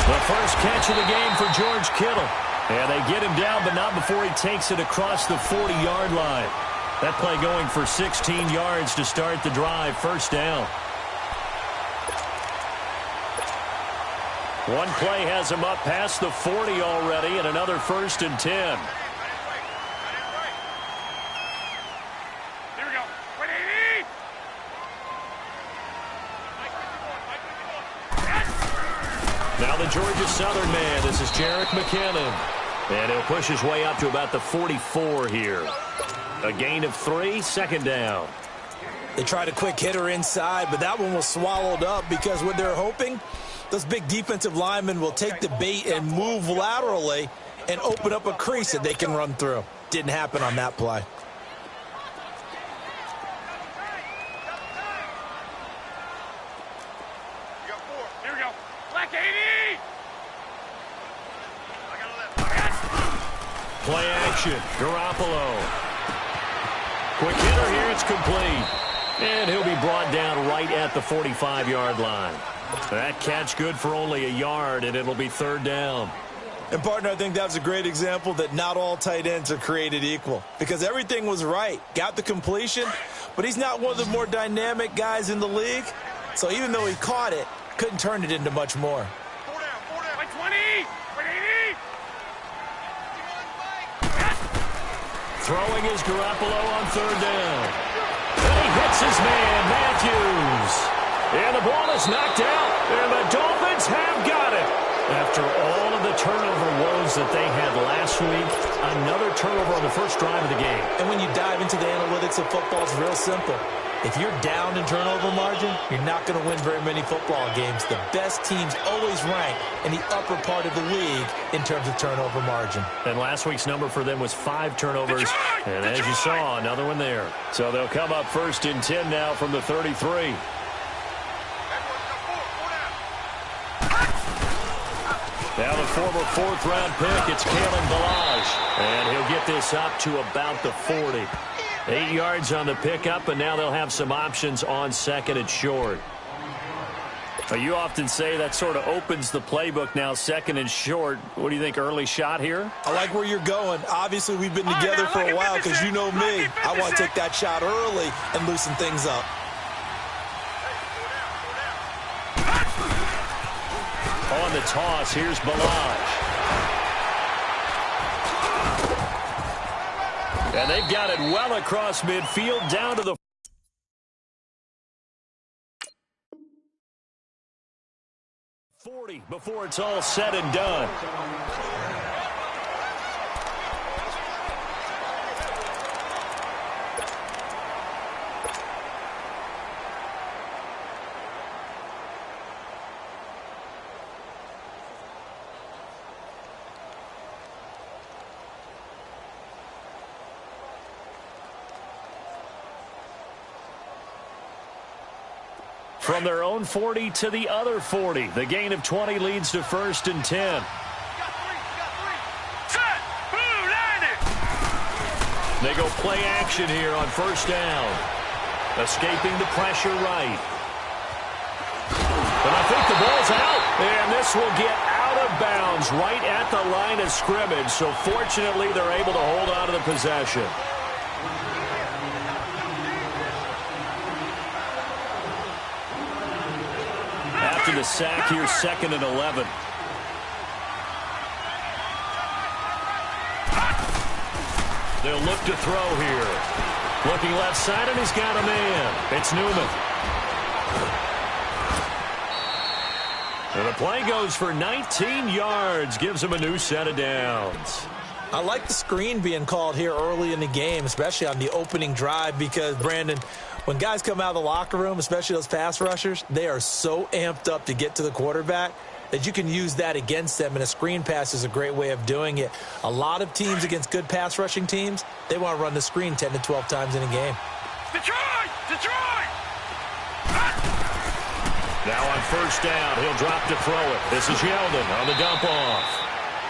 The first catch of the game for George Kittle. And they get him down, but not before he takes it across the 40-yard line. That play going for 16 yards to start the drive. First down. One play has him up past the 40 already, and another 1st and 10. Now the Georgia Southern man. This is Jerick McKinnon. And he'll push his way up to about the 44 here. A gain of 3, second down. They tried a quick hitter inside, but that one was swallowed up because what they're hoping, those big defensive linemen will take the bait and move laterally and open up a crease that they can run through. Didn't happen on that play. Play action. Garoppolo. Quick hitter here. It's complete. And he'll be brought down right at the 45-yard line. That catch good for only a yard, and it'll be 3rd down. And, partner, I think that's a great example that not all tight ends are created equal. Because everything was right. Got the completion, but he's not one of the more dynamic guys in the league. So even though he caught it, couldn't turn it into much more. 20! Throwing is Garoppolo on 3rd down. And he hits his man, Matthews. And the ball is knocked out. And the Dolphins have got it. After all of the turnover woes that they had last week, another turnover on the first drive of the game. And when you dive into the analytics of football, it's real simple. If you're down in turnover margin, you're not going to win very many football games. The best teams always rank in the upper part of the league in terms of turnover margin. And last week's number for them was 5 turnovers. And as you saw, another one there. So they'll come up 1st and 10 now from the 33. Now the former 4th-round pick, it's Kalen Ballage. And he'll get this up to about the 40. 8 yards on the pickup, and now they'll have some options on 2nd and short. You often say that sort of opens the playbook now, 2nd and short. What do you think, early shot here? I like where you're going. Obviously, we've been together for a while because you know me. I want to take that shot early and loosen things up. On the toss, here's Ballage. And they've got it well across midfield down to the 40 before it's all said and done. From their own 40 to the other 40. The gain of 20 leads to 1st and 10. They go play action here on 1st down. Escaping the pressure right. And I think the ball's out. And this will get out of bounds right at the line of scrimmage. So fortunately, they're able to hold on to the possession. After the sack here, 2nd and 11. They'll look to throw here. Looking left side, and he's got a man. It's Newman. And the play goes for 19 yards. Gives him a new set of downs. I like the screen being called here early in the game, especially on the opening drive, because, Brandon, when guys come out of the locker room, especially those pass rushers, they are so amped up to get to the quarterback that you can use that against them, and a screen pass is a great way of doing it. A lot of teams against good pass rushing teams, they want to run the screen 10 to 12 times in a game. Detroit! Detroit! Now on 1st down, he'll drop to throw it. This is Yeldon on the dump off.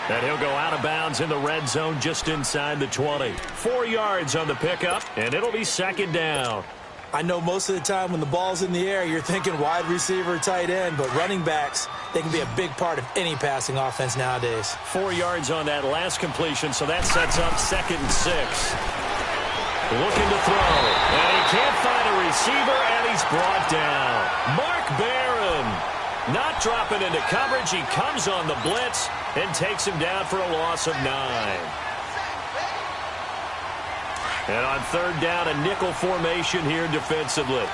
And he'll go out of bounds in the red zone just inside the 20. 4 yards on the pickup, and it'll be 2nd down. I know most of the time when the ball's in the air, you're thinking wide receiver, tight end, but running backs, they can be a big part of any passing offense nowadays. 4 yards on that last completion, so that sets up 2nd and 6. Looking to throw, and he can't find a receiver, and he's brought down. Mark Barron not dropping into coverage. He comes on the blitz and takes him down for a loss of 9. And on 3rd down, a nickel formation here defensively.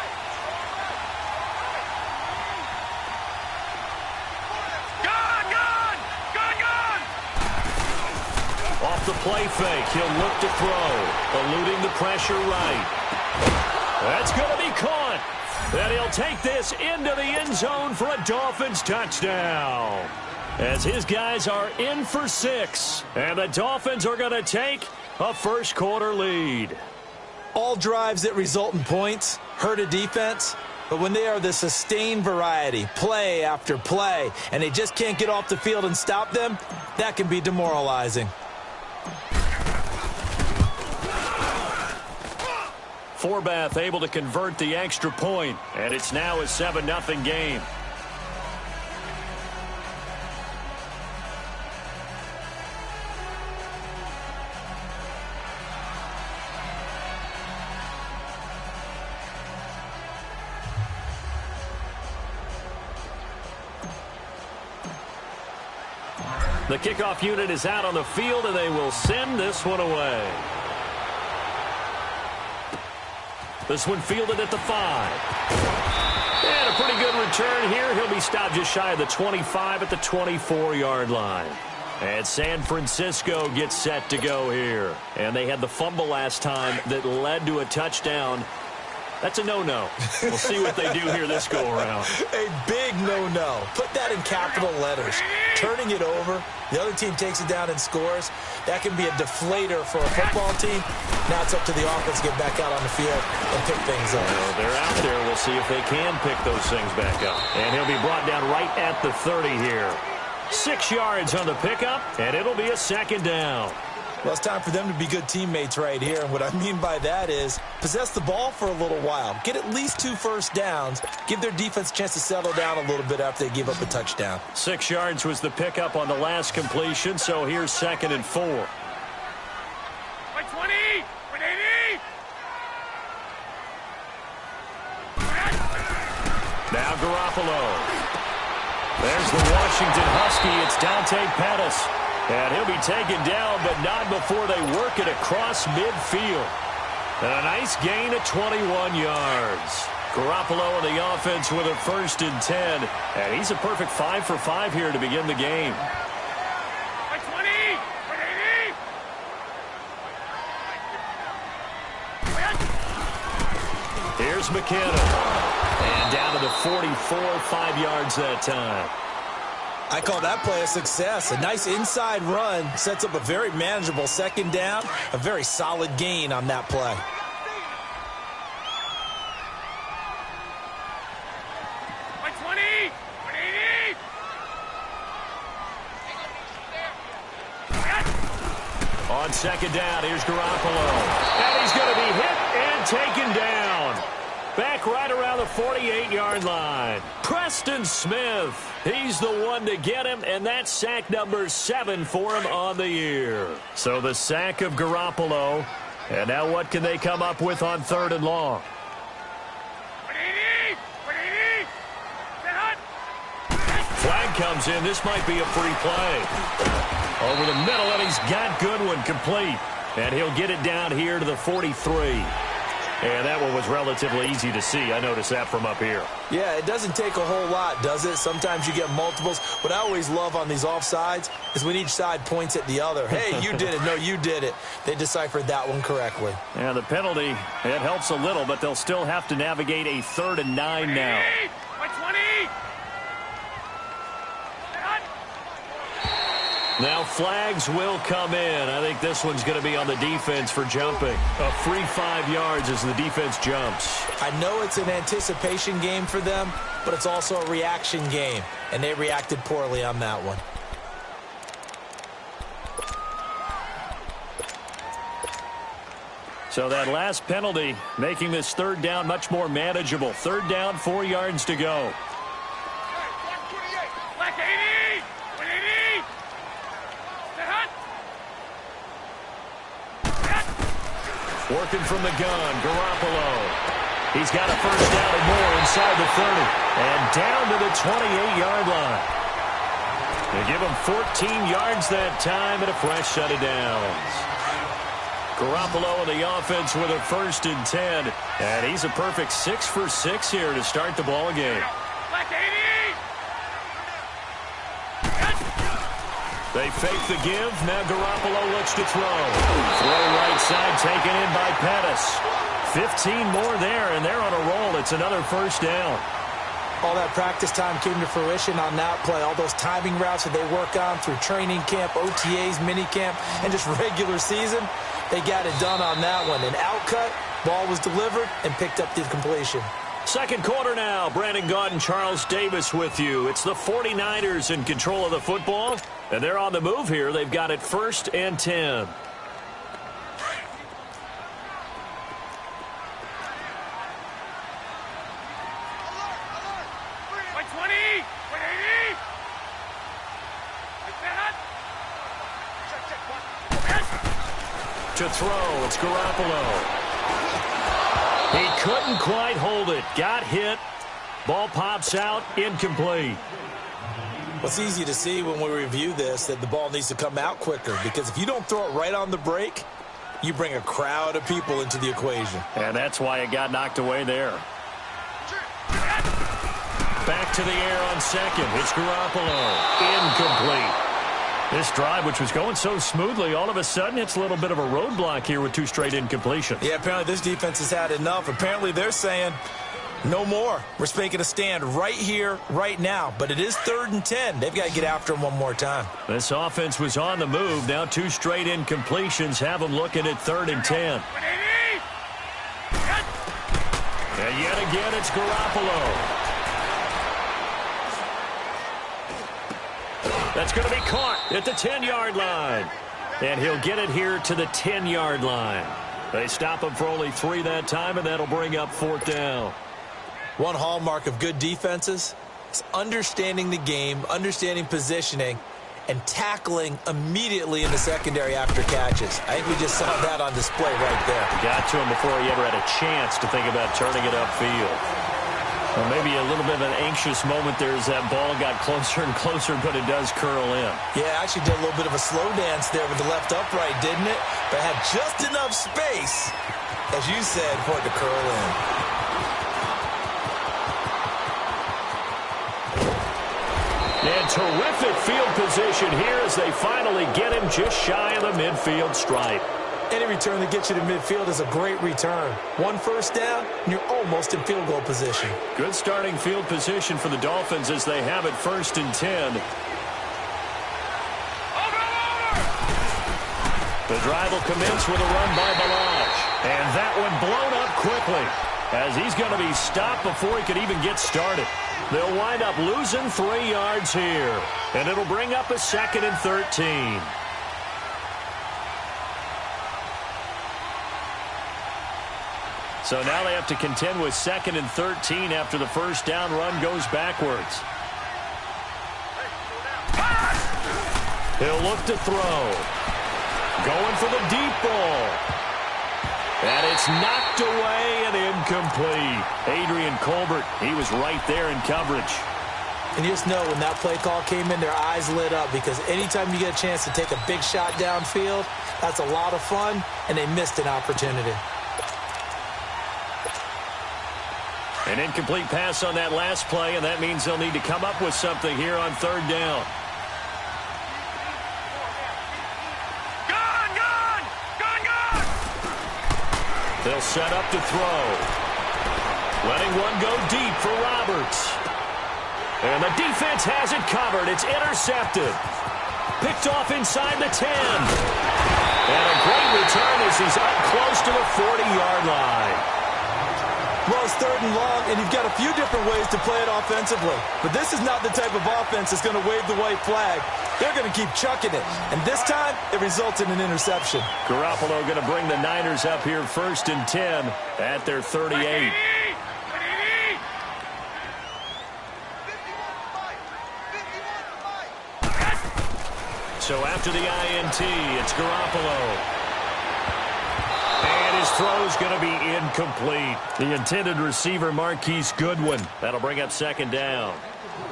Off the play fake, he'll look to throw, eluding the pressure right. That's going to be caught. And he'll take this into the end zone for a Dolphins touchdown. As his guys are in for 6. And the Dolphins are going to take a first-quarter lead. All drives that result in points hurt a defense, but when they are the sustained variety, play after play, and they just can't get off the field and stop them, that can be demoralizing. Forbath able to convert the extra point, and it's now a 7-0 game. The kickoff unit is out on the field, and they will send this one away. This one fielded at the 5. And a pretty good return here. He'll be stopped just shy of the 25 at the 24-yard line. And San Francisco gets set to go here. And they had the fumble last time that led to a touchdown. That's a no-no. We'll see what they do here this go-around. A big no-no. Put that in capital letters. Turning it over, the other team takes it down and scores. That can be a deflator for a football team. Now it's up to the offense to get back out on the field and pick things up. Well, they're out there. We'll see if they can pick those things back up. And he'll be brought down right at the 30 here. 6 yards on the pickup, and it'll be a 2nd down. Well, it's time for them to be good teammates right here. And what I mean by that is possess the ball for a little while. Get at least 2 first downs. Give their defense a chance to settle down a little bit after they give up a touchdown. 6 yards was the pickup on the last completion, so here's 2nd and 4. 20! 180! Now Garoppolo. There's the Washington Husky. It's Dante Pettis. And he'll be taken down, but not before they work it across midfield. And a nice gain of 21 yards. Garoppolo on the offense with a 1st and 10. And he's a perfect 5 for 5 here to begin the game. 20! 180! Here's McKinnon. And down to the 44, 5 yards that time. I call that play a success. A nice inside run sets up a very manageable 2nd down. A very solid gain on that play. On 2nd down, here's Garoppolo. And he's going to be hit and taken down. Back right around the 48-yard line. Preston Smith. He's the one to get him, and that's sack number 7 for him on the year. So the sack of Garoppolo. And now what can they come up with on 3rd and long? 180! 180! Flag comes in. This might be a free play. Over the middle, and he's got Goodwin complete. And he'll get it down here to the 43. And that one was relatively easy to see. I noticed that from up here. Yeah, it doesn't take a whole lot, does it? Sometimes you get multiples. What I always love on these offsides is when each side points at the other. Hey, you did it. No, you did it. They deciphered that one correctly. Yeah, the penalty, it helps a little, but they'll still have to navigate a 3rd and 9 now. 120! Now flags will come in. I think this one's going to be on the defense for jumping. A free 5 yards as the defense jumps. I know it's an anticipation game for them, but it's also a reaction game, and they reacted poorly on that one. So that last penalty making this third down much more manageable. Third down, 4 yards to go. Black 80! 180! Set hot! Working from the gun, Garoppolo. He's got a first down and more inside the 30. And down to the 28-yard line. They give him 14 yards that time and a fresh set of downs. Garoppolo in the offense with a 1st and 10. And he's a perfect 6 for 6 here to start the ball game. Black 80! They fake the give. Now Garoppolo looks to throw. Throw right side taken in by Pettis. 15 more there, and they're on a roll. It's another first down. All that practice time came to fruition on that play. All those timing routes that they work on through training camp, OTAs, minicamp, and just regular season, they got it done on that one. An outcut, ball was delivered, and picked up the completion. Second quarter now. Brandon Gaudin, Charles Davis with you. It's the 49ers in control of the football, and they're on the move here. They've got it 1st and 10. To throw, it's Garoppolo. He couldn't quite hold it. Got hit. Ball pops out, incomplete. Well, it's easy to see when we review this that the ball needs to come out quicker, because if you don't throw it right on the break, you bring a crowd of people into the equation. And that's why it got knocked away there. Back to the air on second. It's Garoppolo. Incomplete. This drive, which was going so smoothly, all of a sudden it's a little bit of a roadblock here with 2 straight incompletions. Yeah, apparently this defense has had enough. Apparently they're saying no more. We're making a stand right here, right now. But it is 3rd and 10. They've got to get after him one more time. This offense was on the move. Now 2 straight incompletions have them looking at 3rd and 10. And yet again, it's Garoppolo. That's going to be caught at the 10-yard line. And he'll get it here to the 10-yard line. They stop him for only 3 that time, and that'll bring up 4th down. One hallmark of good defenses is understanding the game, understanding positioning, and tackling immediately in the secondary after catches. I think we just saw that on display right there. Got to him before he ever had a chance to think about turning it upfield. Well, maybe a little bit of an anxious moment there as that ball got closer and closer, but it does curl in. Yeah, actually did a little bit of a slow dance there with the left upright, didn't it? But had just enough space, as you said, for it to curl in. And terrific field position here as they finally get him just shy of the midfield stripe. Any return that gets you to midfield is a great return. 1 first down, and you're almost in field goal position. Good starting field position for the Dolphins as they have it 1st and 10. The drive will commence with a run by Balaj. And that one blown up quickly as he's going to be stopped before he could even get started. They'll wind up losing 3 yards here. And it'll bring up a 2nd and 13. So now they have to contend with 2nd and 13 after the first down run goes backwards. He'll look to throw. Going for the deep ball. And it's knocked away and incomplete. Adrian Colbert, he was right there in coverage. And you just know when that play call came in, their eyes lit up, because anytime you get a chance to take a big shot downfield, that's a lot of fun, and they missed an opportunity. An incomplete pass on that last play, and that means they'll need to come up with something here on 3rd down. They'll set up to throw. Letting one go deep for Roberts. And the defense has it covered. It's intercepted. Picked off inside the 10. And a great return as he's up close to the 40-yard line. Well, it's 3rd and long, and you've got a few different ways to play it offensively. But this is not the type of offense that's going to wave the white flag. they're going to keep chucking it. And this time, it results in an interception. Garoppolo going to bring the Niners up here 1st and 10 at their 38. So after the INT, it's Garoppolo. And his throw's going to be incomplete. The intended receiver, Marquise Goodwin. That'll bring up 2nd down.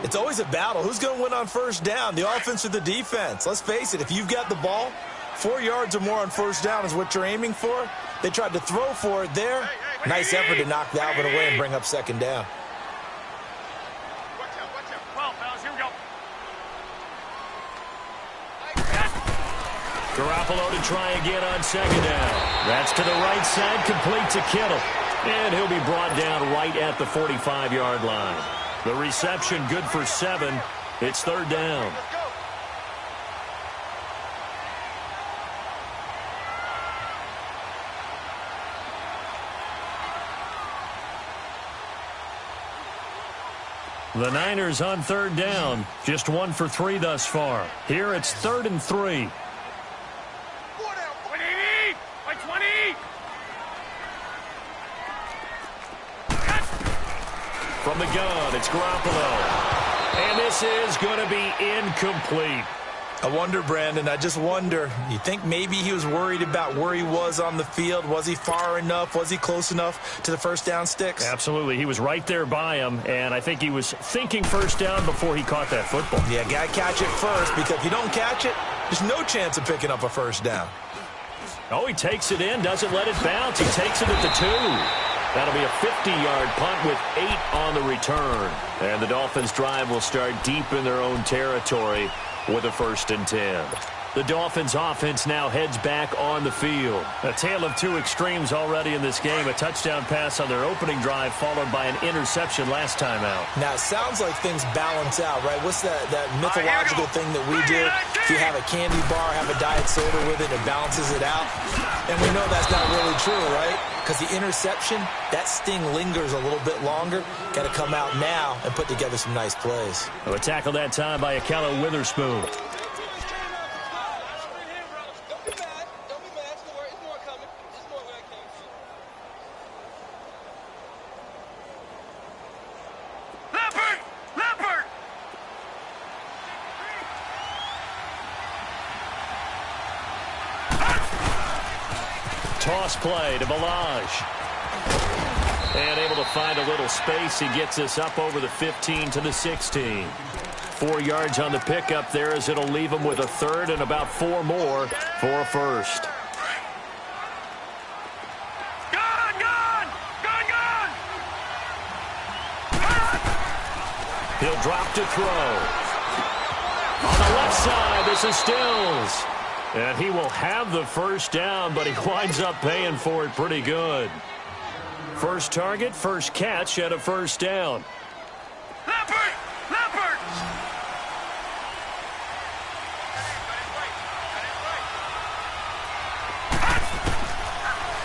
It's always a battle. Who's going to win on 1st down, the offense or the defense? Let's face it, if you've got the ball, 4 yards or more on 1st down is what you're aiming for. They tried to throw for it there. Nice effort to knock that one away and bring up 2nd down. Watch out. 12, fellas, here we go. Garoppolo to try again on 2nd down. That's to the right side, complete to Kittle. And he'll be brought down right at the 45-yard line. The reception good for 7. It's 3rd down. The Niners on 3rd down. Just 1 for 3 thus far. Here it's 3rd and 3. From the gun, it's Garoppolo. And this is going to be incomplete. I wonder, Brandon, I just wonder, you think maybe he was worried about where he was on the field? Was he far enough? Was he close enough to the 1st down sticks? Absolutely. He was right there by him, and I think he was thinking 1st down before he caught that football. Yeah, got to catch it first, because if you don't catch it, there's no chance of picking up a 1st down. Oh, he takes it in, doesn't let it bounce. He takes it at the 2. That'll be a 50-yard punt with 8 on the return. And the Dolphins' drive will start deep in their own territory with a 1st and 10. The Dolphins' offense now heads back on the field. A tale of 2 extremes already in this game. A touchdown pass on their opening drive followed by an interception last time out. Now, it sounds like things balance out, right? What's that mythological thing that we do? If you have a candy bar, have a diet soda with it, it balances it out. And we know that's not really true, right? Because the interception, that sting lingers a little bit longer. Got to come out now and put together some nice plays. A tackle that time by Akello Witherspoon. Toss play to Balaj. And able to find a little space. He gets us up over the 15 to the 16. 4 yards on the pickup there as it'll leave him with a 3rd and about 4 more for a 1st. He'll drop to throw. On the left side, this is Stills. And he will have the 1st down, but he winds up paying for it pretty good. First target, first catch at a 1st down. Leopard!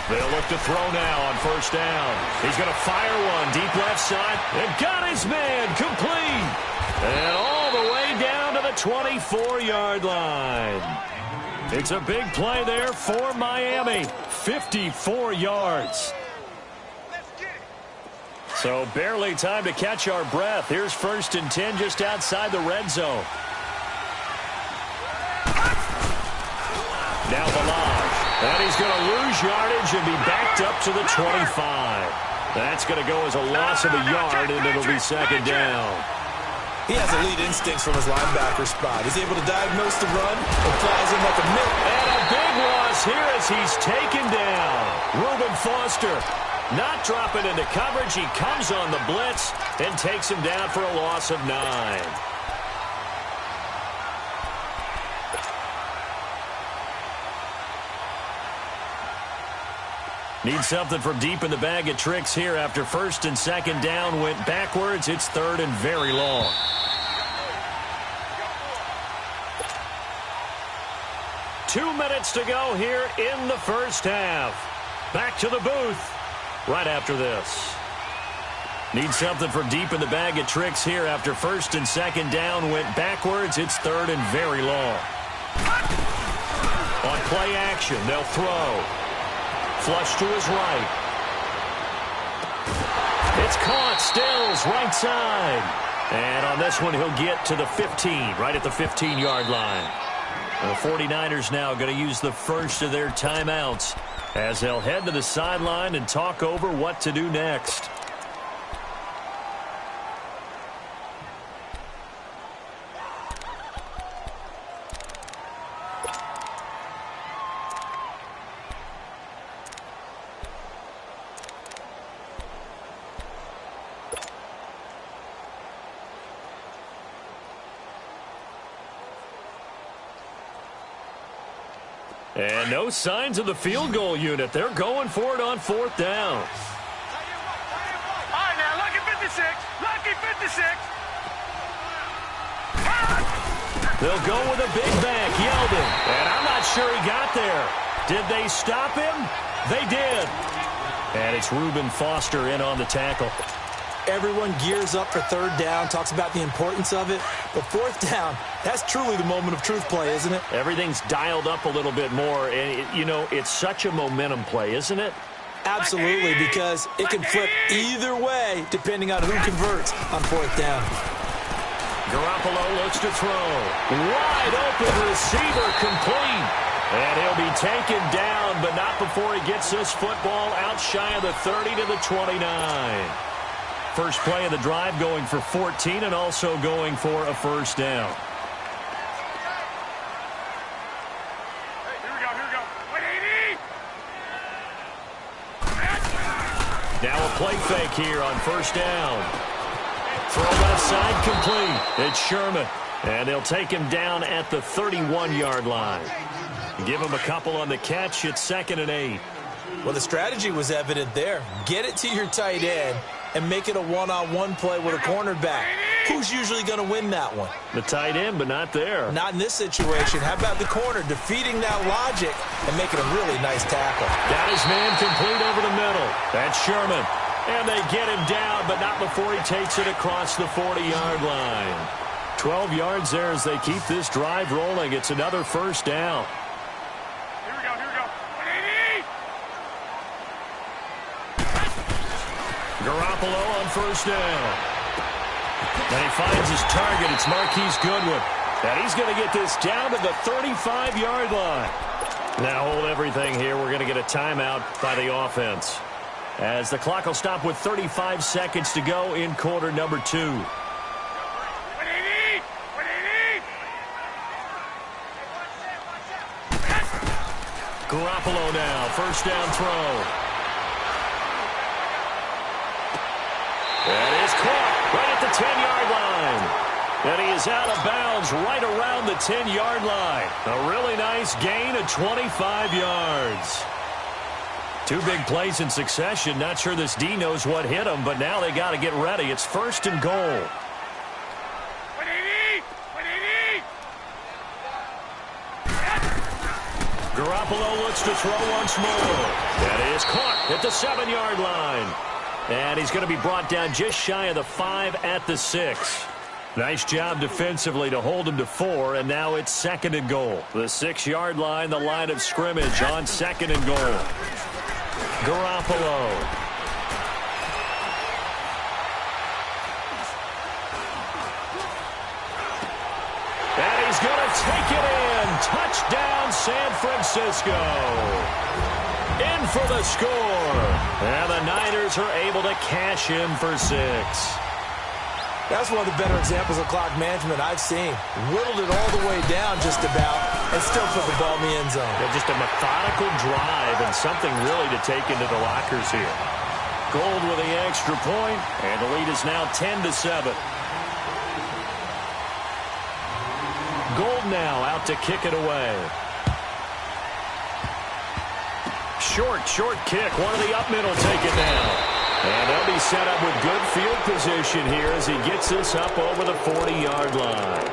They'll look to throw now on 1st down. He's going to fire one deep left side. And got his man complete. And all the way down to the 24-yard line. It's a big play there for Miami. 54 yards. So barely time to catch our breath. Here's 1st and 10 just outside the red zone. Now Balaj. And he's going to lose yardage and be backed up to the 25. That's going to go as a loss of a yard, and it'll be 2nd down. He has elite instincts from his linebacker spot. He's able to diagnose the run and flies in like a mitt. And a big loss here as he's taken down. Reuben Foster not dropping into coverage. He comes on the blitz and takes him down for a loss of 9. Need something from deep in the bag of tricks here after 1st and 2nd down went backwards. It's 3rd and very long. Two minutes to go here in the 1st half. Back to the booth right after this. Need something for deep in the bag of tricks here after first and second down went backwards. It's third and very long. On play action, they'll throw. Flush to his right. It's caught. Stills, right side. And on this one, he'll get to the 15, right at the 15-yard line. The 49ers now going to use the first of their timeouts as they'll head to the sideline and talk over what to do next. And no signs of the field goal unit. They're going for it on fourth down. All right, now, lucky 56. Lucky 56. They'll go with a big back, Yeldon. And I'm not sure he got there. Did they stop him? They did. And it's Reuben Foster in on the tackle. Everyone gears up for third down, talks about the importance of it. But fourth down, that's truly the moment of truth play, isn't it? Everything's dialed up a little bit more. And, you know, it's such a momentum play, isn't it? Absolutely, because it can flip either way depending on who converts on fourth down. Garoppolo looks to throw. Wide open receiver complete. And he'll be taken down, but not before he gets this football out shy of the 30 to the 29. First play of the drive going for 14 and also going for a first down. Hey, here we go. 180. Now a play fake here on first down. Throw left side complete. It's Sherman. And they'll take him down at the 31-yard line. Give him a couple on the catch. It's 2nd and 8. Well, the strategy was evident there. Get it to your tight end and make it a one-on-one play with a cornerback. Who's usually going to win that one? The tight end, but not there. Not in this situation. How about the corner defeating that logic and making a really nice tackle? Got his man complete over the middle. That's Sherman. And they get him down, but not before he takes it across the 40-yard line. 12 yards there as they keep this drive rolling. It's another first down. Here we go. 180. Garoppolo on first down. And he finds his target. It's Marquise Goodwin. And he's going to get this down to the 35-yard line. Now hold everything here. We're going to get a timeout by the offense, as the clock will stop with 35 seconds to go in quarter number 2. 180. Garoppolo now, first down throw. That is caught right at the 10-yard line. And he is out of bounds right around the 10-yard line. A really nice gain of 25 yards. Two big plays in succession. Not sure this D knows what hit him, but now they got to get ready. It's first and goal. 180. Garoppolo looks to throw once more. That is caught at the 7-yard line. And he's going to be brought down just shy of the 5 at the 6. Nice job defensively to hold him to 4, and now it's 2nd and goal. The 6-yard line, the line of scrimmage on 2nd and goal. Garoppolo. And he's going to take it in. Touchdown, San Francisco. In for the score. And the Niners are able to cash in for 6. That's one of the better examples of clock management I've seen. Whittled it all the way down just about and still put the ball in the end zone. Yeah, just a methodical drive and something really to take into the lockers here. Gold with the extra point, and the lead is now 10-7. Gold now out to kick it away. Short kick. One of the up middle take it down. And they'll be set up with good field position here as he gets this up over the 40-yard line.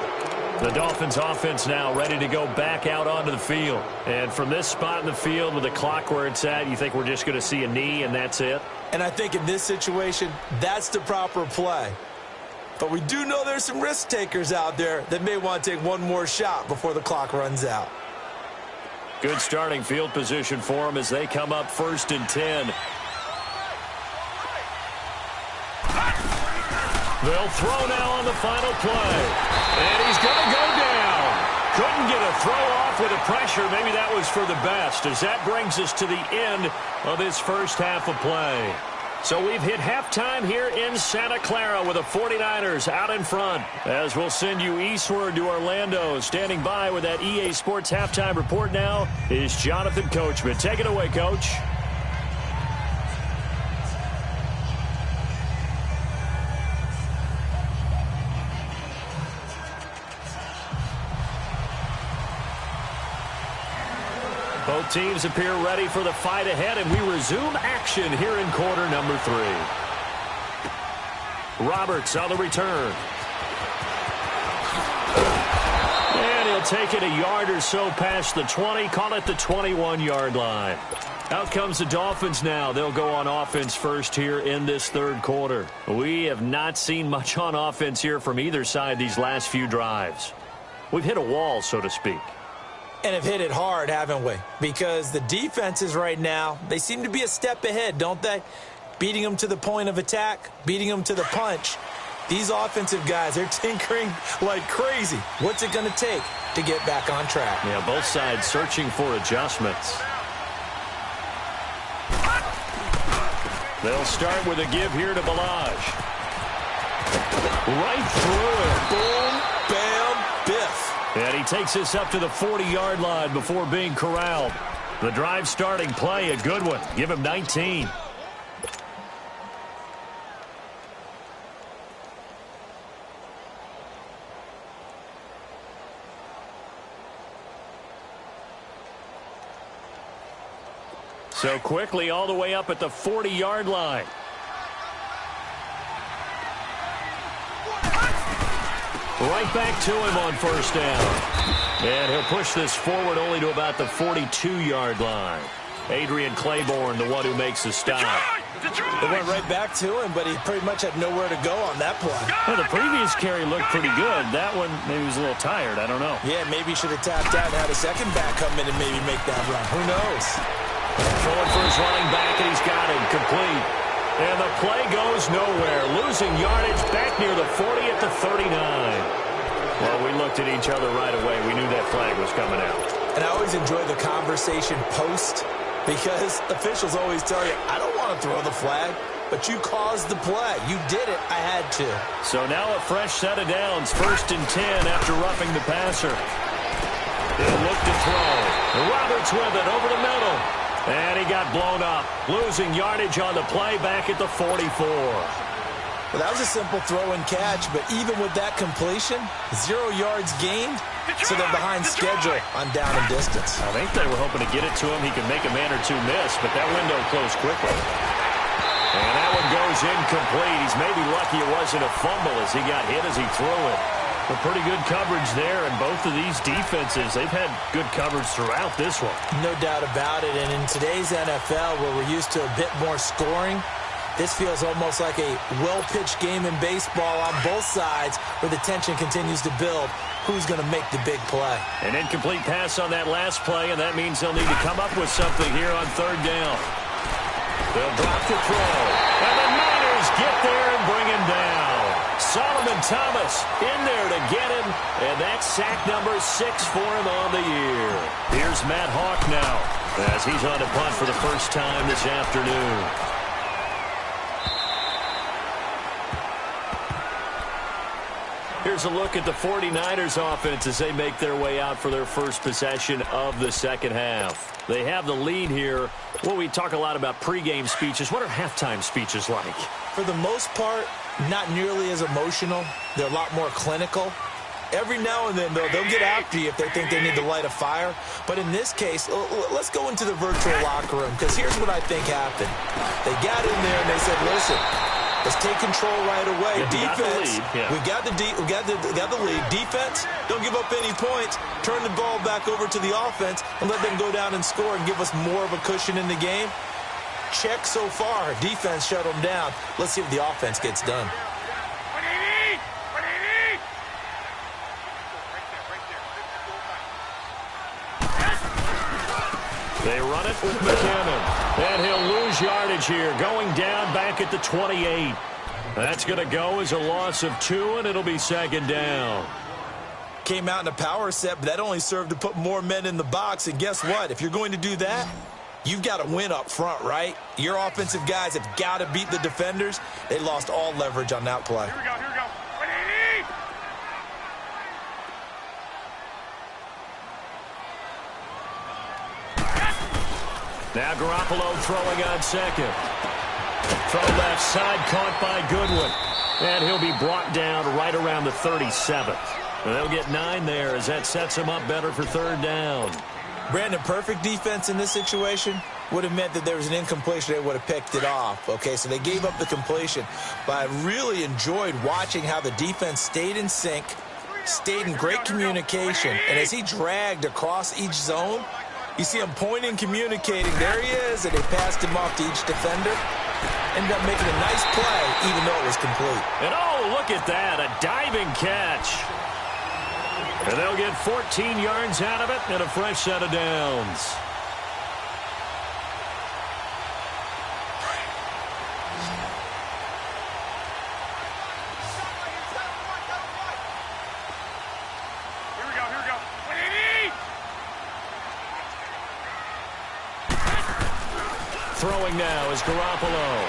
The Dolphins offense now ready to go back out onto the field. And from this spot in the field with the clock where it's at, you think we're just going to see a knee and that's it? And I think in this situation, that's the proper play. But we do know there's some risk takers out there that may want to take one more shot before the clock runs out. Good starting field position for them as they come up 1st and 10. They'll throw now on the final play. And he's going to go down. Couldn't get a throw off with the pressure. Maybe that was for the best, as that brings us to the end of this first half of play. So we've hit halftime here in Santa Clara with the 49ers out in front. As we'll send you eastward to Orlando. Standing by with that EA Sports halftime report now is Jonathan Coachman. Take it away, Coach. Both teams appear ready for the fight ahead, and we resume action here in quarter number 3. Roberts on the return. And he'll take it a yard or so past the 20, call it the 21-yard line. Out comes the Dolphins now. They'll go on offense first here in this third quarter. We have not seen much on offense here from either side these last few drives. We've hit a wall, so to speak. And have hit it hard, haven't we? Because the defenses right now, they seem to be a step ahead, don't they? Beating them to the point of attack, beating them to the punch. These offensive guys, they're tinkering like crazy. What's it going to take to get back on track? Yeah, both sides searching for adjustments. They'll start with a give here to Balaj. Right through it. Boom, bam, biff. And he takes this up to the 40-yard line before being corralled. The drive starting play, a good one. Give him 19. So quickly all the way up at the 40-yard line. Right back to him on first down. And he'll push this forward only to about the 42-yard line. Adrian Claiborne, the one who makes the stop. It went right back to him, but he pretty much had nowhere to go on that play. Well, the previous carry looked pretty good. That one, maybe he was a little tired. I don't know. Yeah, maybe he should have tapped out and had a second back come in and maybe make that run. Who knows? Throwing for his running back, and he's got him complete. And the play goes nowhere. Losing yardage back near the 40 at the 39. Well, we looked at each other right away. We knew that flag was coming out. And I always enjoy the conversation post because officials always tell you, I don't want to throw the flag, but you caused the play. You did it. I had to. So now a fresh set of downs. 1st and 10 after roughing the passer. He'll look to throw. Roberts with it over the middle. And he got blown up. Losing yardage on the play back at the 44. Well, that was a simple throw and catch, but even with that completion, 0 yards gained, so they're behind schedule on down and distance. I think they were hoping to get it to him. He could make a man or two miss, but that window closed quickly. And that one goes incomplete. He's maybe lucky it wasn't a fumble as he got hit as he threw it. But pretty good coverage there, and both of these defenses, they've had good coverage throughout this one. No doubt about it, and in today's NFL, where we're used to a bit more scoring, this feels almost like a well-pitched game in baseball on both sides where the tension continues to build. Who's going to make the big play? An incomplete pass on that last play, and that means they'll need to come up with something here on 3rd down. They'll drop the throw, and the Niners get there and bring him down. Solomon Thomas in there to get him, and that's sack number 6 for him on the year. Here's Matt Hawk now as he's on to punt for the first time this afternoon. Here's a look at the 49ers offense as they make their way out for their first possession of the second half. They have the lead here. Well, we talk a lot about pregame speeches. What are halftime speeches like? For the most part, not nearly as emotional. They're a lot more clinical. Every now and then, though, they'll get after you if they think they need to light a fire. But in this case, let's go into the virtual locker room, because here's what I think happened. They got in there and they said, listen, Let's take control right away. Defense, we got the lead. Defense, don't give up any points. Turn the ball back over to the offense and let them go down and score and give us more of a cushion in the game. Check so far. Defense shut them down. Let's see if the offense gets done. They run it with McKinnon. And he'll lose yardage here, going down back at the 28. That's going to go as a loss of 2, and it'll be second down. Came out in a power set, but that only served to put more men in the box. And guess what? If you're going to do that, you've got to win up front, right? Your offensive guys have got to beat the defenders. They lost all leverage on that play. Here we go, here we go. Now Garoppolo throwing on second. Throw left side, caught by Goodwin. And he'll be brought down right around the 37th. And they'll get 9 there as that sets him up better for third down. Brandon, perfect defense in this situation would have meant that there was an incompletion. They would have picked it off. Okay, so they gave up the completion. But I really enjoyed watching how the defense stayed in sync, stayed in great communication. And as he dragged across each zone, you see him pointing, communicating. There he is, and they passed him off to each defender. Ended up making a nice play, even though it was complete. And oh, look at that, a diving catch. And they'll get 14 yards out of it and a fresh set of downs. Here we go, here we go. Throwing now is Garoppolo.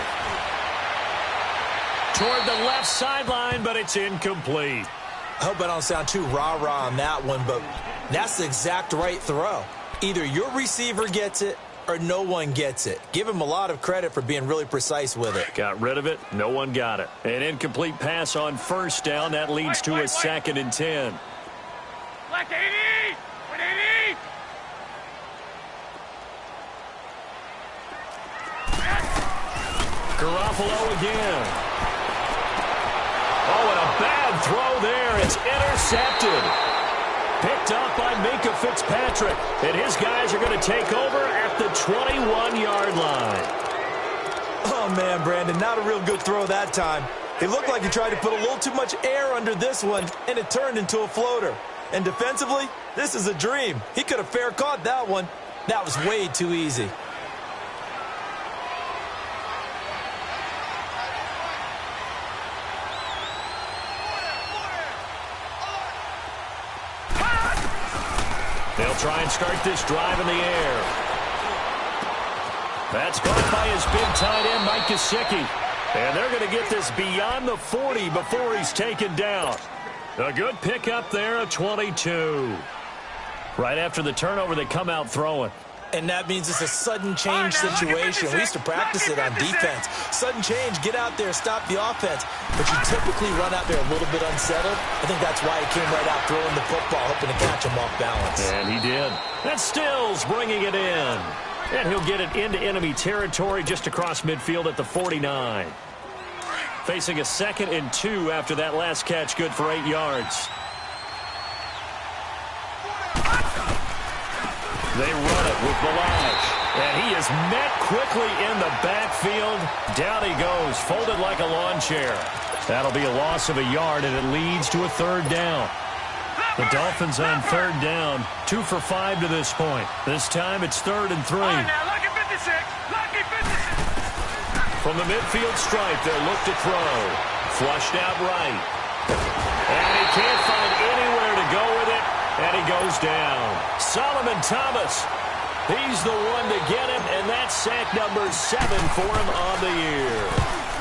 Toward the left sideline, but it's incomplete. I hope I don't sound too rah-rah on that one, but that's the exact right throw. Either your receiver gets it or no one gets it. Give him a lot of credit for being really precise with it. Got rid of it. No one got it. An incomplete pass on first down. That leads to a 2nd and 10. Left 80! 180! Garoppolo again. Oh, and a bad throw there. It's intercepted. Picked up by Minka Fitzpatrick. And his guys are going to take over at the 21-yard line. Oh, man, Brandon, not a real good throw that time. It looked like he tried to put a little too much air under this one, and it turned into a floater. And defensively, this is a dream. He could have fair caught that one. That was way too easy. They'll try and start this drive in the air. That's caught by his big tight end, Mike Gesicki. And they're going to get this beyond the 40 before he's taken down. A good pickup there, a 22. Right after the turnover, they come out throwing. And that means it's a sudden change situation. We used to practice it on defense. Sudden change, get out there, stop the offense. But you typically run out there a little bit unsettled. I think that's why he came right out throwing the football, hoping to catch him off balance. And he did. That's Stills bringing it in. And he'll get it into enemy territory just across midfield at the 49. Facing a 2nd and 2 after that last catch, good for 8 yards. They run it with Balaj. And he is met quickly in the backfield. Down he goes, folded like a lawn chair. That'll be a loss of a yard, and it leads to a 3rd down. The Dolphins on 3rd down, 2 for 5 to this point. This time it's 3rd and 3. Lucky 56! Lucky 56! From the midfield stripe, they'll look to throw. Flushed out right. And he can't find anywhere to go with it. And he goes down. Solomon Thomas, he's the one to get him, and that's sack number 7 for him on the year.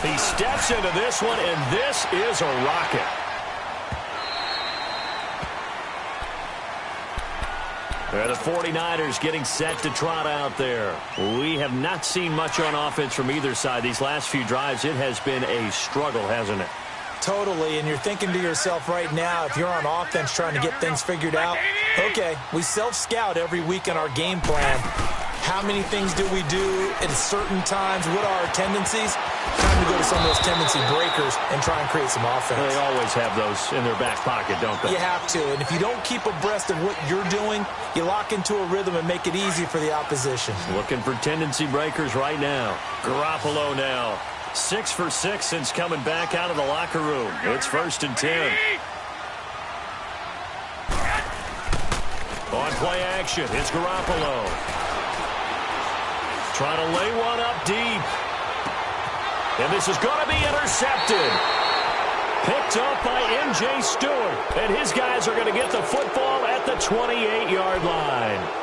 He steps into this one, and this is a rocket. And the 49ers getting set to trot out there. We have not seen much on offense from either side. These last few drives, it has been a struggle, hasn't it? Totally, and you're thinking to yourself right now, if you're on offense trying to get things figured out, okay, we self-scout every week in our game plan. How many things do we do at certain times? What are our tendencies? Time to go to some of those tendency breakers and try and create some offense. They always have those in their back pocket, don't they? You have to, and if you don't keep abreast of what you're doing, you lock into a rhythm and make it easy for the opposition. Looking for tendency breakers right now. Garoppolo now. 6 for 6 since coming back out of the locker room. It's 1st and 10. On play action, it's Garoppolo. Trying to lay one up deep. And this is going to be intercepted. Picked up by M.J. Stewart. And his guys are going to get the football at the 28-yard line.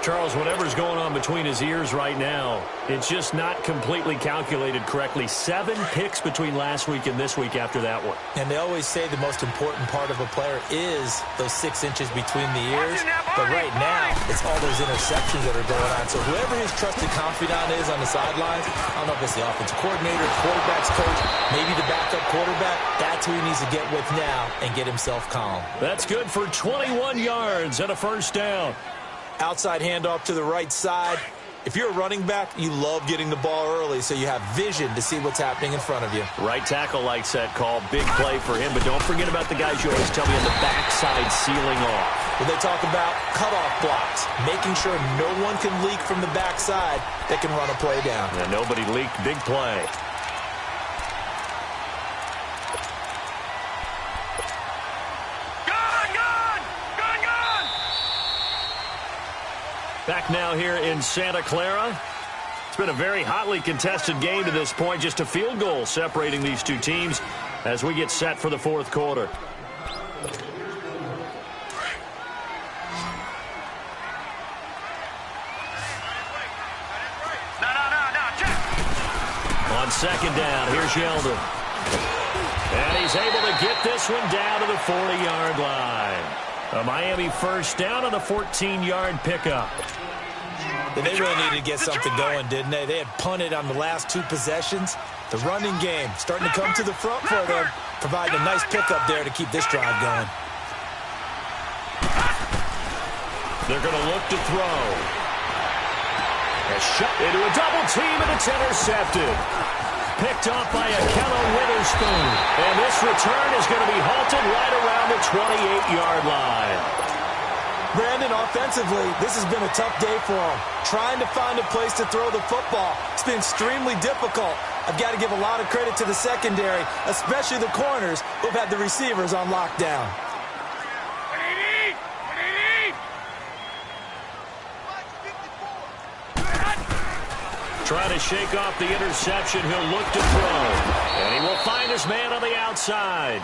Charles, whatever's going on between his ears right now, it's just not completely calculated correctly. 7 picks between last week and this week after that one. And they always say the most important part of a player is those 6 inches between the ears. But right now, it's all those interceptions that are going on. So whoever his trusted confidant is on the sidelines, I don't know if it's the offensive coordinator, the quarterback's coach, maybe the backup quarterback, that's who he needs to get with now and get himself calm. That's good for 21 yards and a 1st down. Outside handoff to the right side. If you're a running back, you love getting the ball early so you have vision to see what's happening in front of you. Right tackle likes that call. Big play for him, but don't forget about the guys you always tell me on the backside sealing off. When they talk about cutoff blocks, making sure no one can leak from the backside that can run a play down. And nobody leaked. Big play. Back now here in Santa Clara. It's been a very hotly contested game to this point. Just a field goal separating these two teams as we get set for the 4th quarter. On 2nd down, here's Yeldon. And he's able to get this one down to the 40-yard line. A Miami 1st down on the 14-yard pickup. They really needed to get something going, didn't they? They had punted on the last 2 possessions. The running game starting to come to the front for them, providing a nice pickup there to keep this drive going. They're going to look to throw. A shot into a double team, and it's intercepted. Picked off by Akello Witherspoon. And this return is going to be halted right around the 28-yard line. Brandon, offensively, this has been a tough day for him. Trying to find a place to throw the football. It's been extremely difficult. I've got to give a lot of credit to the secondary, especially the corners who've had the receivers on lockdown. Trying to shake off the interception. He'll look to throw. And he will find his man on the outside.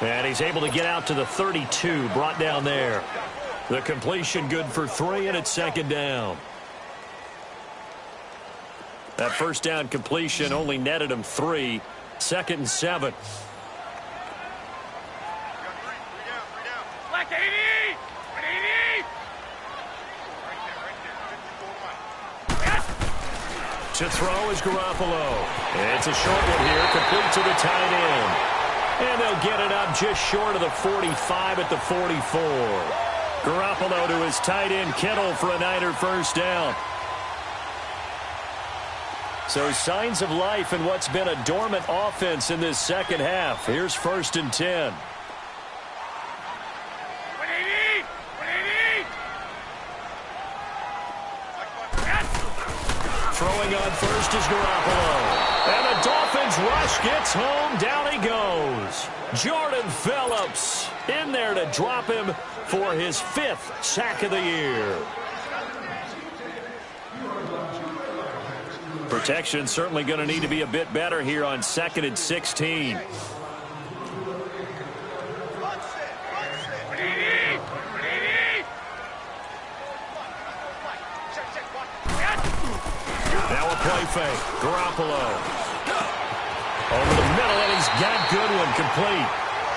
And he's able to get out to the 32, brought down there. The completion good for 3, and it's 2nd down. That 1st down completion only netted him 3. 2nd and 7. Like 80! 80! To throw is Garoppolo. It's a short one here, complete to the tight end. And they'll get it up just short of the 45 at the 44. Garoppolo to his tight end, Kittle, for a Niner 1st down. So signs of life in what's been a dormant offense in this 2nd half. Here's 1st and 10. Throwing on 1st is Garoppolo. And the Dolphins rush gets home. Down he goes. Jordan Phillips in there to drop him for his 5th sack of the year. Protection certainly going to need to be a bit better here on 2nd and 16. Now a play fake. Garoppolo. Over the middle, and he's got Goodwin complete.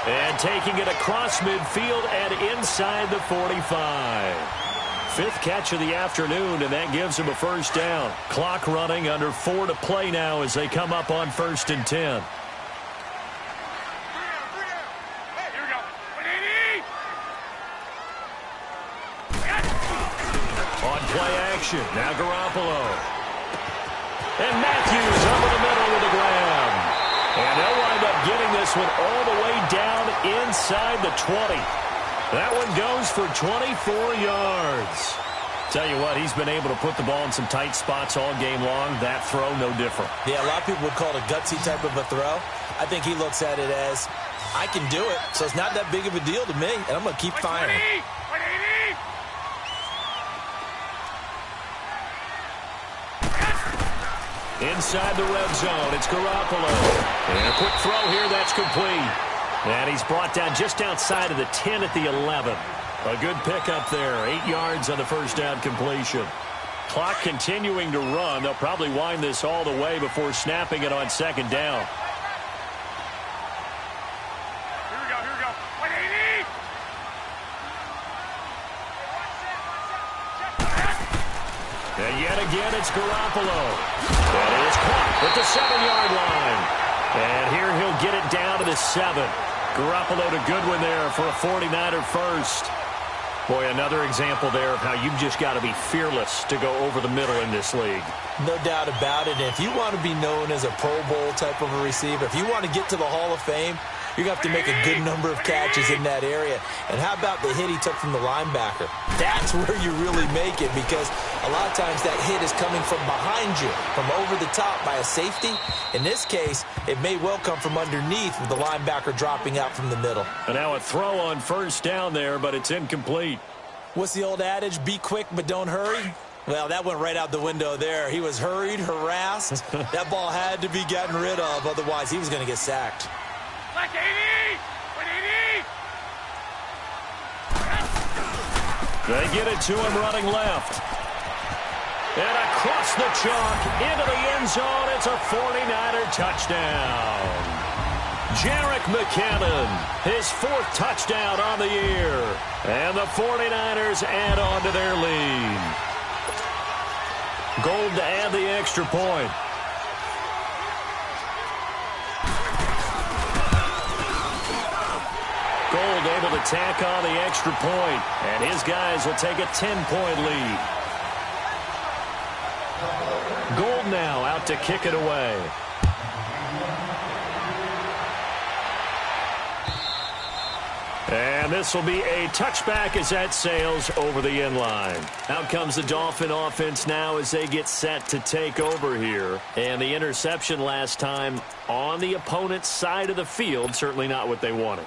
And taking it across midfield and inside the 45. 5th catch of the afternoon, and that gives him a 1st down. Clock running, under 4 to play now as they come up on 1st and 10. On play action, now Garoppolo. And Matthews over the middle with a grab. And they'll wind up getting this one all the way down inside the 20. That one goes for 24 yards. Tell you what, he's been able to put the ball in some tight spots all game long. That throw, no different. Yeah, a lot of people would call it a gutsy type of a throw. I think he looks at it as, I can do it, so it's not that big of a deal to me, and I'm going to keep firing. 180! Inside the red zone, it's Garoppolo. And a quick throw here, that's complete. And he's brought down just outside of the 10 at the 11. A good pickup there, 8 yards on the first down completion. Clock continuing to run. They'll probably wind this all the way before snapping it on second down. Here we go. 180! And yet again, it's Garoppolo. That is caught at the 7-yard line. And here he'll get it down to the 7. Garoppolo to Goodwin there for a 49er first. Boy, another example there of how you've just got to be fearless to go over the middle in this league. No doubt about it. And if you want to be known as a Pro Bowl type of a receiver, if you want to get to the Hall of Fame, you're going to have to make a good number of catches in that area. And how about the hit he took from the linebacker? That's where you really make it, because a lot of times that hit is coming from behind you, from over the top by a safety. In this case, it may well come from underneath with the linebacker dropping out from the middle. And now a throw on first down there, but it's incomplete. What's the old adage? Be quick, but don't hurry. Well, that went right out the window there. He was hurried, harassed. That ball had to be gotten rid of, otherwise he was going to get sacked. Like 80! 180! They get it to him running left. And across the chalk into the end zone. It's a 49er touchdown. Jerick McKinnon, his 4th touchdown on the year. And the 49ers add on to their lead. Gold to add the extra point. Gold able to tack on the extra point, and his guys will take a 10-point lead. Gold now out to kick it away. And this will be a touchback as that sails over the end line. Out comes the Dolphin offense now as they get set to take over here. And the interception last time on the opponent's side of the field, certainly not what they wanted.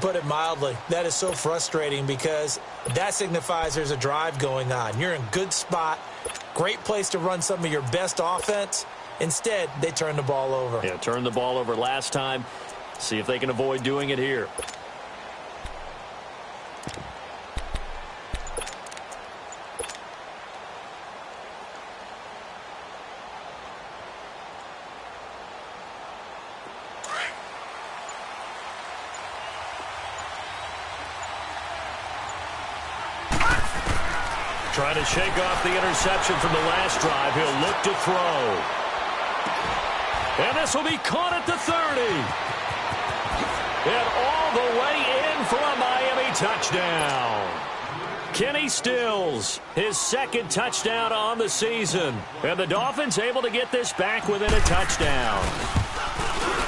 Put it mildly, that is so frustrating, because that signifies there's a drive going on. You're in a good spot, great place to run some of your best offense. Instead, they turn the ball over. Yeah, turned the ball over last time. See if they can avoid doing it here. Trying to shake off the interception from the last drive. He'll look to throw. And this will be caught at the 30. And all the way in for a Miami touchdown. Kenny Stills, his 2nd touchdown on the season. And the Dolphins able to get this back within a touchdown.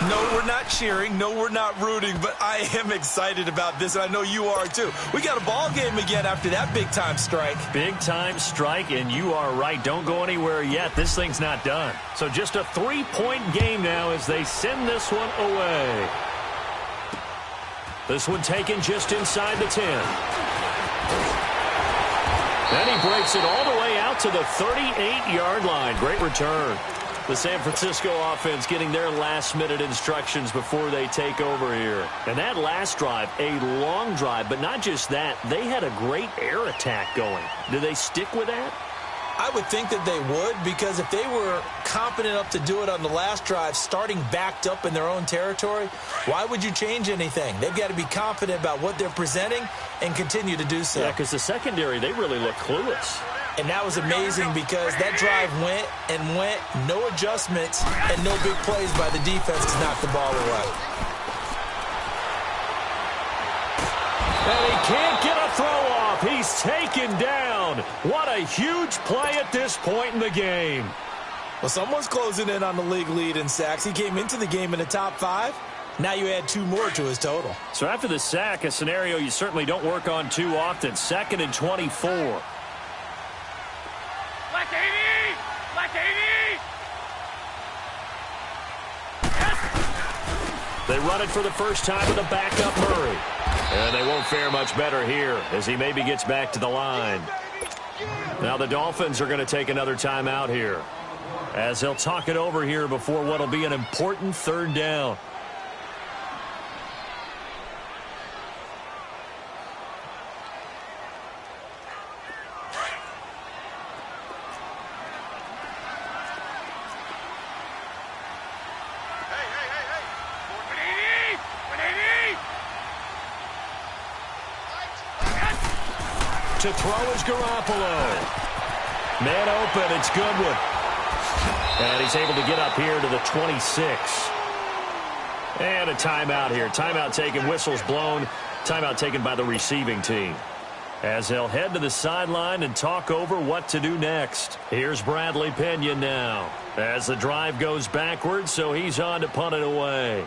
No, we're not cheering. No, we're not rooting. But I am excited about this, and I know you are too. We got a ball game again after that big-time strike. Big-time strike, and you are right. Don't go anywhere yet. This thing's not done. So just a 3-point game now as they send this one away. This one taken just inside the 10. And he breaks it all the way out to the 38-yard line. Great return. The San Francisco offense getting their last-minute instructions before they take over here. And that last drive, a long drive, but not just that. They had a great air attack going. Do they stick with that? I would think that they would, because if they were competent enough to do it on the last drive, starting backed up in their own territory, why would you change anything? They've got to be confident about what they're presenting and continue to do so. Yeah, because the secondary, they really look clueless. And that was amazing, because that drive went and went, no adjustments, and no big plays by the defense to knock the ball away. And he can't get a throw off. He's taken down. What a huge play at this point in the game. Well, someone's closing in on the league lead in sacks. He came into the game in the top 5. Now you add 2 more to his total. So after the sack, a scenario you certainly don't work on too often. 2nd and 24. Black 80! Black 80! They run it for the first time with a backup Murray. And they won't fare much better here as he maybe gets back to the line. Now the Dolphins are going to take another timeout here, as they'll talk it over here before what will be an important 3rd down. To throw is Garoppolo. Man open, it's Goodwin. And he's able to get up here to the 26. And a timeout here. Timeout taken, whistles blown. Timeout taken by the receiving team, as they'll head to the sideline and talk over what to do next. Here's Bradley Pinion now, as the drive goes backwards, so he's on to punt it away.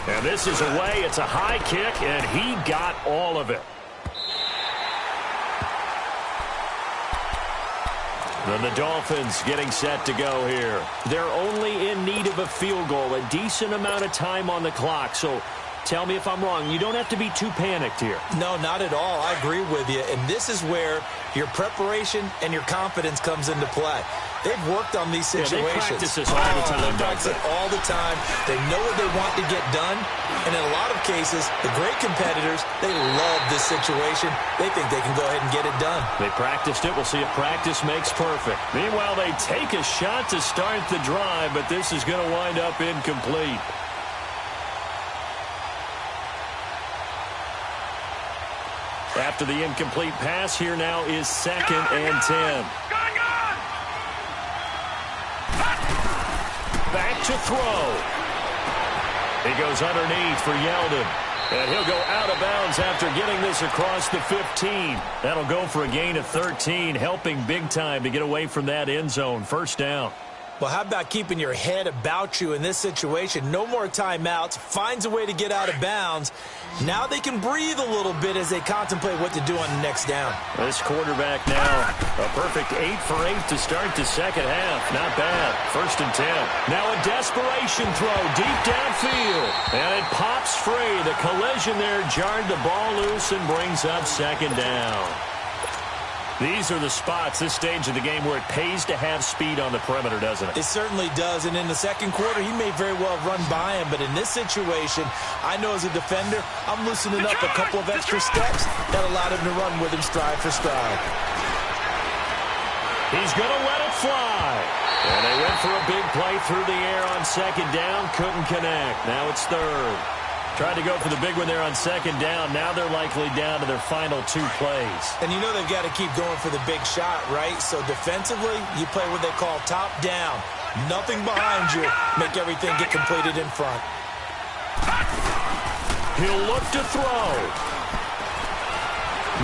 And this is away. It's a high kick, and he got all of it. Then the Dolphins getting set to go here. They're only in need of a field goal, a decent amount of time on the clock. So tell me if I'm wrong. You don't have to be too panicked here. No, not at all. I agree with you. And this is where your preparation and your confidence comes into play. They've worked on these situations. Yeah, they practice this all the time. They practice it all the time. They know what they want to get done. And in a lot of cases, the great competitors, they love this situation. They think they can go ahead and get it done. They practiced it. We'll see if practice makes perfect. Meanwhile, they take a shot to start the drive, but this is going to wind up incomplete. After the incomplete pass, here now is 2nd and 10. Back to throw. He goes underneath for Yeldon. And he'll go out of bounds after getting this across the 15. That'll go for a gain of 13, helping big time to get away from that end zone. 1st down. Well, how about keeping your head about you in this situation? No more timeouts. Finds a way to get out of bounds. Now they can breathe a little bit as they contemplate what to do on the next down. This quarterback now, a perfect 8 for 8 to start the 2nd half. Not bad. 1st and 10. Now a desperation throw deep downfield. And it pops free. The collision there jarred the ball loose and brings up 2nd down. These are the spots, this stage of the game, where it pays to have speed on the perimeter, doesn't it? It certainly does, and in the 2nd quarter, he may very well run by him, but in this situation, I know as a defender, I'm loosening up a couple of extra steps that allowed him to run with him stride for stride. He's going to let it fly. And they went for a big play through the air on 2nd down, couldn't connect. Now it's 3rd. Tried to go for the big one there on 2nd down. Now they're likely down to their final 2 plays. And you know they've got to keep going for the big shot, right? So defensively, you play what they call top down. Nothing behind you. Make everything get completed in front. He'll look to throw.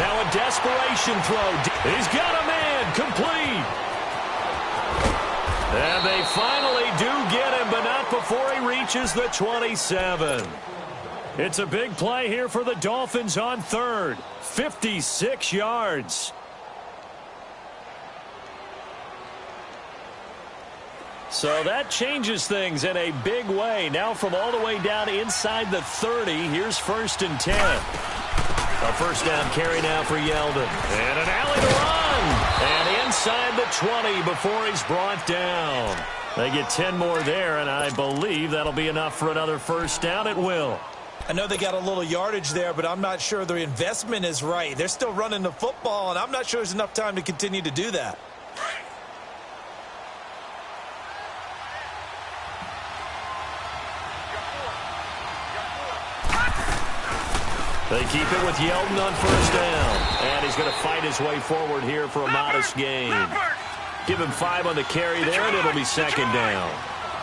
Now a desperation throw. He's got a man. Complete. And they finally do get him, but not before he reaches the 27. It's a big play here for the Dolphins on 3rd. 56 yards. So that changes things in a big way. Now from all the way down inside the 30, here's 1st and 10. A 1st down carry now for Yeldon. And an alley to run. And inside the 20 before he's brought down. They get 10 more there, and I believe that'll be enough for another 1st down. It will. I know they got a little yardage there, but I'm not sure the investment is right. They're still running the football, and I'm not sure there's enough time to continue to do that. They keep it with Yeldon on 1st down. And he's going to fight his way forward here for a modest gain. Give him 5 on the carry there, and it'll be 2nd down.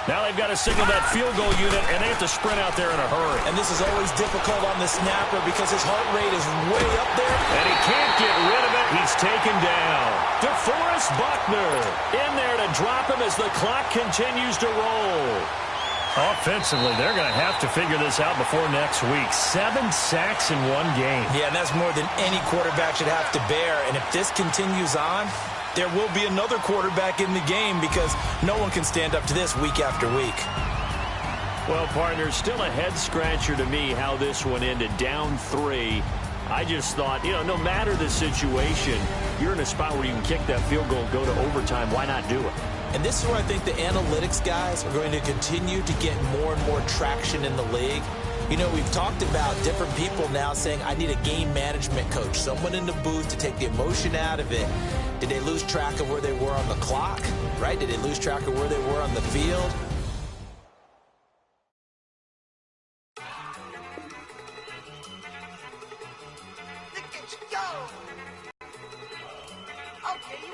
Now they've got to signal that field goal unit, and they have to sprint out there in a hurry. And this is always difficult on the snapper because his heart rate is way up there. And he can't get rid of it. He's taken down. DeForest Buckner in there to drop him as the clock continues to roll. Offensively, they're going to have to figure this out before next week. 7 sacks in one game. Yeah, and that's more than any quarterback should have to bear. And if this continues on, there will be another quarterback in the game because no one can stand up to this week after week. Well, partner, still a head-scratcher to me how this one ended, down 3. I just thought, no matter the situation, you're in a spot where you can kick that field goal and go to overtime. Why not do it? And this is where I think the analytics guys are going to continue to get more and more traction in the league. We've talked about different people now saying, I need a game management coach, someone in the booth to take the emotion out of it. Did they lose track of where they were on the clock, right? Did they lose track of where they were on the field? Look at you go. Okay, you